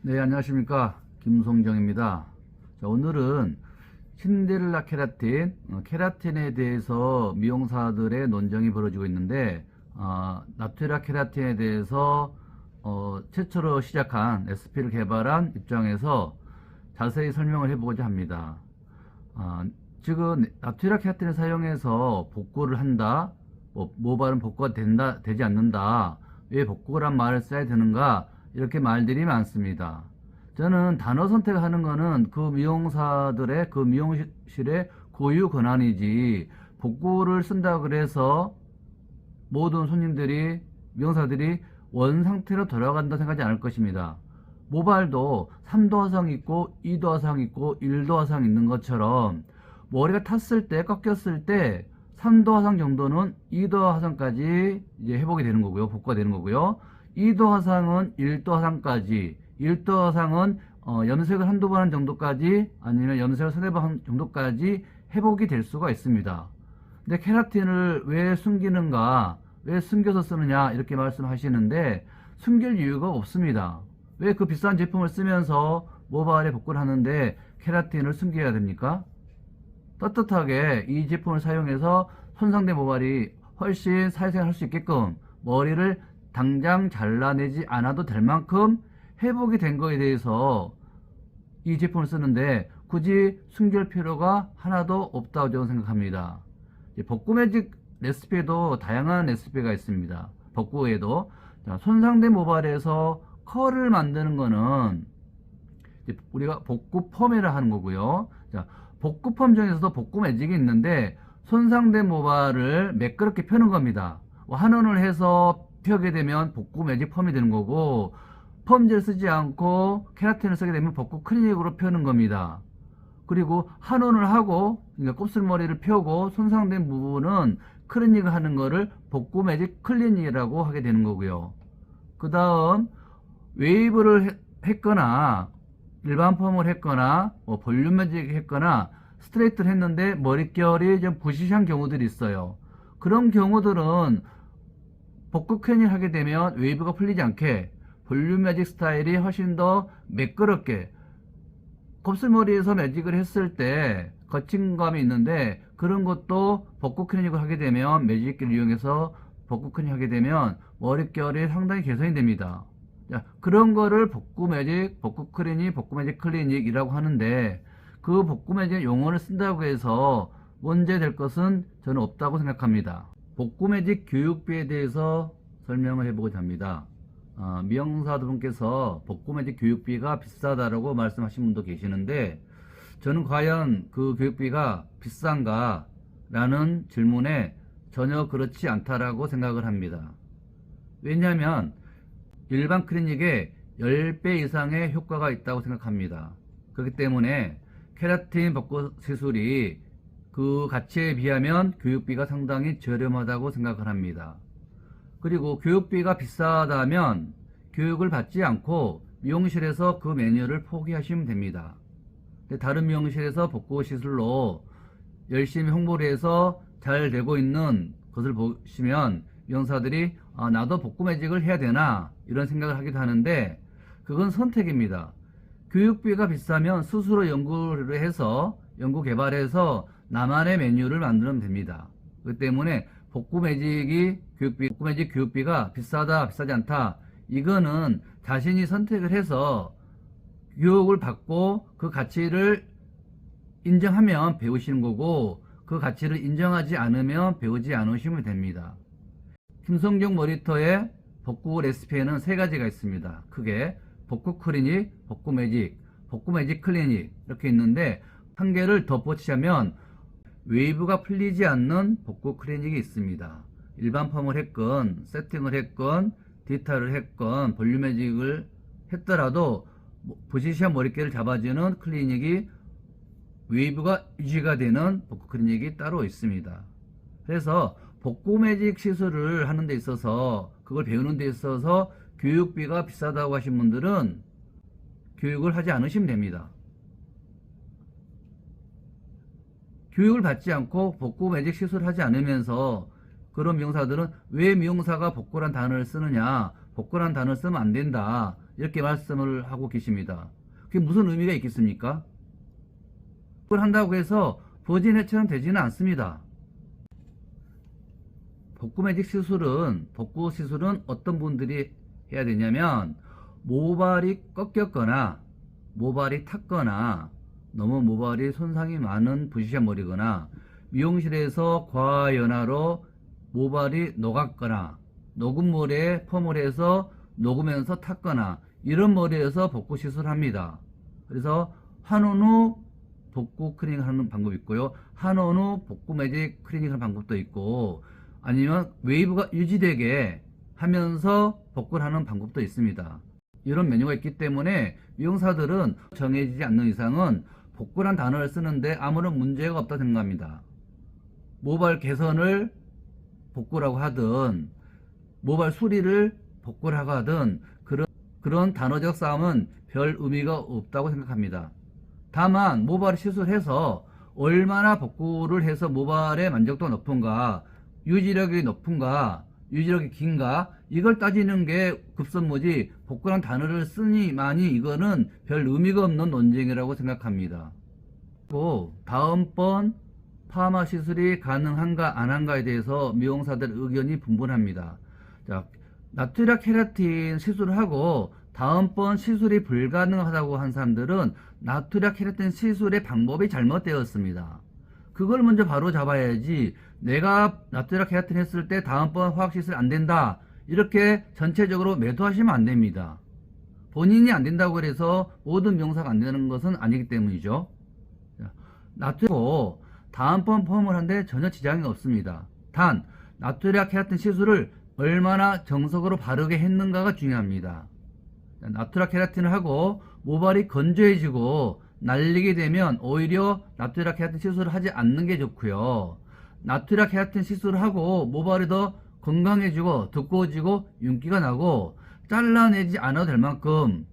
네, 안녕하십니까. 김송정입니다. 자, 오늘은 신데렐라 케라틴, 케라틴에 대해서 미용사들의 논쟁이 벌어지고 있는데, 나투라 케라틴에 대해서 최초로 시작한 SP를 개발한 입장에서 자세히 설명을 해보고자 합니다. 지금 나투라 케라틴을 사용해서 복구를 한다, 모발은 복구가 되지 않는다, 왜 복구란 말을 써야 되는가, 이렇게 말들이 많습니다. 저는 단어 선택하는 거는 그 미용사들의 그 미용실의 고유 권한이지, 복구를 쓴다 그래서 모든 손님들이, 미용사들이 원상태로 돌아간다 생각하지 않을 것입니다. 모발도 3도 화상 있고 2도 화상 있고 1도 화상 있는 것처럼 머리가 탔을 때, 꺾였을 때 3도 화상 정도는 2도 화상까지 이제 회복이 되는 거고요. 복구가 되는 거고요. 2도 화상은 1도 화상까지, 1도 화상은 염색을 한두 번 한 정도까지, 아니면 염색을 서너 번 한 정도까지 회복이 될 수가 있습니다. 근데 케라틴을 왜 숨기는가, 왜 숨겨서 쓰느냐, 이렇게 말씀하시는데, 숨길 이유가 없습니다. 왜 그 비싼 제품을 쓰면서 모발에 복구를 하는데 케라틴을 숨겨야 됩니까? 떳떳하게 이 제품을 사용해서 손상된 모발이 훨씬 사회생활 할 수 있게끔 머리를 당장 잘라내지 않아도 될 만큼 회복이 된 거에 대해서 이 제품을 쓰는데 굳이 숨길 필요가 하나도 없다고 저는 생각합니다. 복구 매직 레시피에도 다양한 레시피가 있습니다. 복구에도 손상된 모발에서 컬을 만드는 거는 우리가 복구 펌이라 하는 거고요. 복구 펌 중에서도 복구 매직이 있는데, 손상된 모발을 매끄럽게 펴는 겁니다. 환원을 해서 펴게 되면 복구 매직 펌이 되는 거고, 펌젤 쓰지 않고 케라틴을 쓰게 되면 복구 클리닉으로 펴는 겁니다. 그리고 환원을 하고, 그러니까 곱슬머리를 펴고 손상된 부분은 클리닉을 하는 거를 복구 매직 클리닉이라고 하게 되는 거고요. 그 다음 웨이브를 했거나 일반 펌을 했거나 볼륨 매직 했거나 스트레이트를 했는데 머릿결이 좀 부시시한 경우들이 있어요. 그런 경우들은 복구 클리닝 하게 되면 웨이브가 풀리지 않게 볼륨 매직 스타일이 훨씬 더 매끄럽게, 곱슬머리에서 매직을 했을 때 거친 감이 있는데, 그런 것도 복구 클리닝을 하게 되면, 매직기를 이용해서 복구 클리닝 하게 되면 머릿결이 상당히 개선이 됩니다. 그런 거를 복구 매직, 복구 클리닉, 복구 매직 클리닉이라고 하는데, 그 복구 매직 용어를 쓴다고 해서 문제될 것은 저는 없다고 생각합니다. 복구 매직 교육비에 대해서 설명을 해보고자 합니다. 미용사분께서 복구 매직 교육비가 비싸다라고 말씀하신 분도 계시는데, 저는 과연 그 교육비가 비싼가 라는 질문에 전혀 그렇지 않다라고 생각을 합니다. 왜냐하면 일반 클리닉에 10배 이상의 효과가 있다고 생각합니다. 그렇기 때문에 케라틴 복구 시술이 그 가치에 비하면 교육비가 상당히 저렴하다고 생각을 합니다. 그리고 교육비가 비싸다면 교육을 받지 않고 미용실에서 그 메뉴를 포기하시면 됩니다. 다른 미용실에서 복구 시술로 열심히 홍보를 해서 잘 되고 있는 것을 보시면 미용사들이 나도 복구 매직을 해야 되나, 이런 생각을 하기도 하는데, 그건 선택입니다. 교육비가 비싸면 스스로 연구를 해서, 연구 개발해서 나만의 메뉴를 만들면 됩니다. 그렇기 때문에 복구 매직 교육비가 비싸다, 비싸지 않다, 이거는 자신이 선택을 해서 교육을 받고 그 가치를 인정하면 배우시는 거고, 그 가치를 인정하지 않으면 배우지 않으시면 됩니다. 김성경 머리터의 복구 레시피에는 3가지가 있습니다. 크게 복구 클리닉, 복구 매직 클리닉, 이렇게 있는데, 한 개를 덧붙이자면 웨이브가 풀리지 않는 복구 클리닉이 있습니다. 일반 펌을 했건 세팅을 했건 디테일을 했건 볼륨 매직을 했더라도 부시시한 머릿결을 잡아주는 클리닉이, 웨이브가 유지가 되는 복구 클리닉이 따로 있습니다. 그래서 복구 매직 시술을 하는 데 있어서, 그걸 배우는 데 있어서 교육비가 비싸다고 하신 분들은 교육을 하지 않으시면 됩니다. 교육을 받지 않고 복구 매직 시술을 하지 않으면서, 그런 미용사들은 왜 미용사가 복구란 단어를 쓰느냐, 복구란 단어를 쓰면 안 된다, 이렇게 말씀을 하고 계십니다. 그게 무슨 의미가 있겠습니까? 그걸 한다고 해서 버진 해체는 되지는 않습니다. 복구 매직 시술은, 복구 시술은 어떤 분들이 해야 되냐면, 모발이 꺾였거나 모발이 탔거나 너무 모발이 손상이 많은 부시시한 머리거나 미용실에서 과연화로 모발이 녹았거나 녹은 머리에 펌을 해서 녹으면서 탔거나 이런 머리에서 복구 시술을 합니다. 그래서 한온 후 복구 크리닝 하는 방법이 있고요. 한온 후 복구 매직 크리닝 하는 방법도 있고, 아니면 웨이브가 유지되게 하면서 복구를 하는 방법도 있습니다. 이런 메뉴가 있기 때문에 미용사들은 정해지지 않는 이상은 복구란 단어를 쓰는데 아무런 문제가 없다 생각합니다. 모발 개선을 복구라고 하든 모발 수리를 복구라고 하든 그런 단어적 싸움은 별 의미가 없다고 생각합니다. 다만 모발 시술해서 얼마나 복구를 해서 모발의 만족도가 높은가, 유지력이 높은가, 유지력이 긴가, 이걸 따지는 게 급선무지 복구란 단어를 쓰니만이 이거는 별 의미가 없는 논쟁이라고 생각합니다. 다음번 파마 시술이 가능한가 안 한가에 대해서 미용사들 의견이 분분합니다. 자, 나트리아 케라틴 시술을 하고 다음번 시술이 불가능하다고 한 사람들은 나트리아 케라틴 시술의 방법이 잘못되었습니다. 그걸 먼저 바로 잡아야지, 내가 나트리아 케라틴 했을 때 다음번 화학시술 안 된다 이렇게 전체적으로 매도하시면 안 됩니다. 본인이 안 된다고 해서 모든 미용사가 안 되는 것은 아니기 때문이죠. 나트리아 다음번 펌을 하는데 전혀 지장이 없습니다. 단 나트리아 케라틴 시술을 얼마나 정석으로 바르게 했는가가 중요합니다. 나트리아 케라틴을 하고 모발이 건조해지고 날리게 되면 오히려 나트리아 케라틴 시술을 하지 않는 게 좋고요. 나트리아 케라틴 시술을 하고 모발이 더 건강해지고 두꺼워지고 윤기가 나고 잘라내지 않아도 될 만큼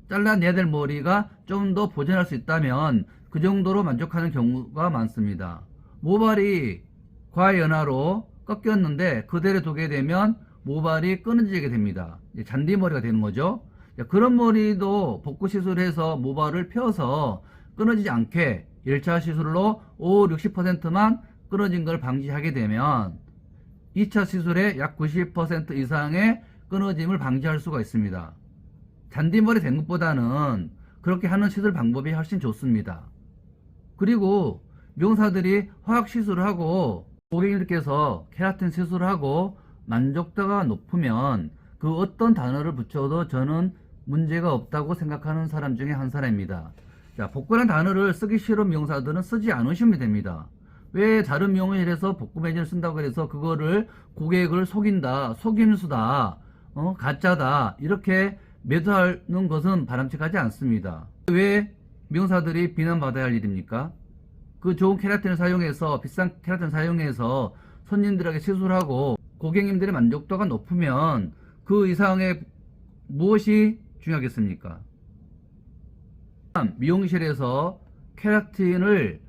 잘라내야 될 머리가 좀 더 보존할 수 있다면 그 정도로 만족하는 경우가 많습니다. 모발이 과연화로 꺾였는데 그대로 두게 되면 모발이 끊어지게 됩니다. 잔디머리가 되는 거죠. 그런 머리도 복구 시술해서 모발을 펴서 끊어지지 않게 1차 시술로 50-60%만 끊어진 걸 방지하게 되면 2차 시술에 약 90% 이상의 끊어짐을 방지할 수가 있습니다. 잔디머리 된 것보다는 그렇게 하는 시술 방법이 훨씬 좋습니다. 그리고 미용사들이 화학 시술을 하고 고객님께서 케라틴 시술을 하고 만족도가 높으면 그 어떤 단어를 붙여도 저는 문제가 없다고 생각하는 사람 중에 한 사람입니다. 자, 복구란 단어를 쓰기 싫은 미용사들은 쓰지 않으시면 됩니다. 왜 다른 미용실에서 복구 매진을 쓴다고 해서 그거를 고객을 속인다, 속임수다, 가짜다 이렇게 매도하는 것은 바람직하지 않습니다. 왜 미용사들이 비난받아야 할 일입니까? 그 좋은 케라틴을 사용해서, 비싼 케라틴을 사용해서 손님들에게 시술하고 고객님들의 만족도가 높으면 그 이상의 무엇이 중요하겠습니까? 미용실에서 케라틴을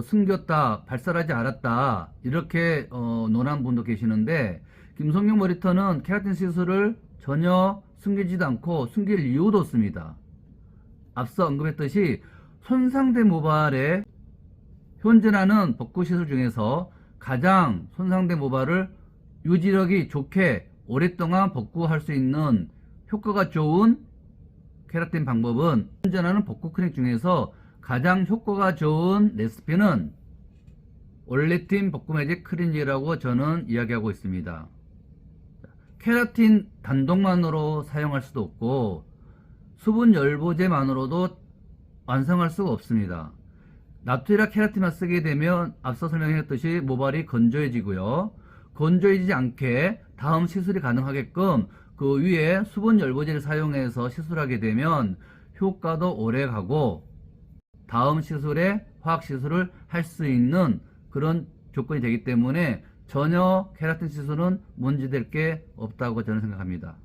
숨겼다, 발설하지 않았다 이렇게 논한 분도 계시는데, 김성경 머리터는 케라틴 시술을 전혀 숨기지도 않고 숨길 이유도 없습니다. 앞서 언급했듯이 손상된 모발에 현존하는 복구 시술 중에서 가장 손상된 모발을 유지력이 좋게 오랫동안 복구할 수 있는 효과가 좋은 케라틴 방법은, 현존하는 복구 크림 중에서 가장 효과가 좋은 레시피는 올레틴 복구 매직 크린지라고 저는 이야기하고 있습니다. 케라틴 단독만으로 사용할 수도 없고 수분 열보제만으로도 완성할 수가 없습니다. 나트리아 케라틴만 쓰게 되면 앞서 설명했듯이 모발이 건조해지고요. 건조해지지 않게 다음 시술이 가능하게끔 그 위에 수분 열보제를 사용해서 시술하게 되면 효과도 오래 가고 다음 시술에 화학 시술을 할 수 있는 그런 조건이 되기 때문에 전혀 케라틴 시술은 문제될 게 없다고 저는 생각합니다.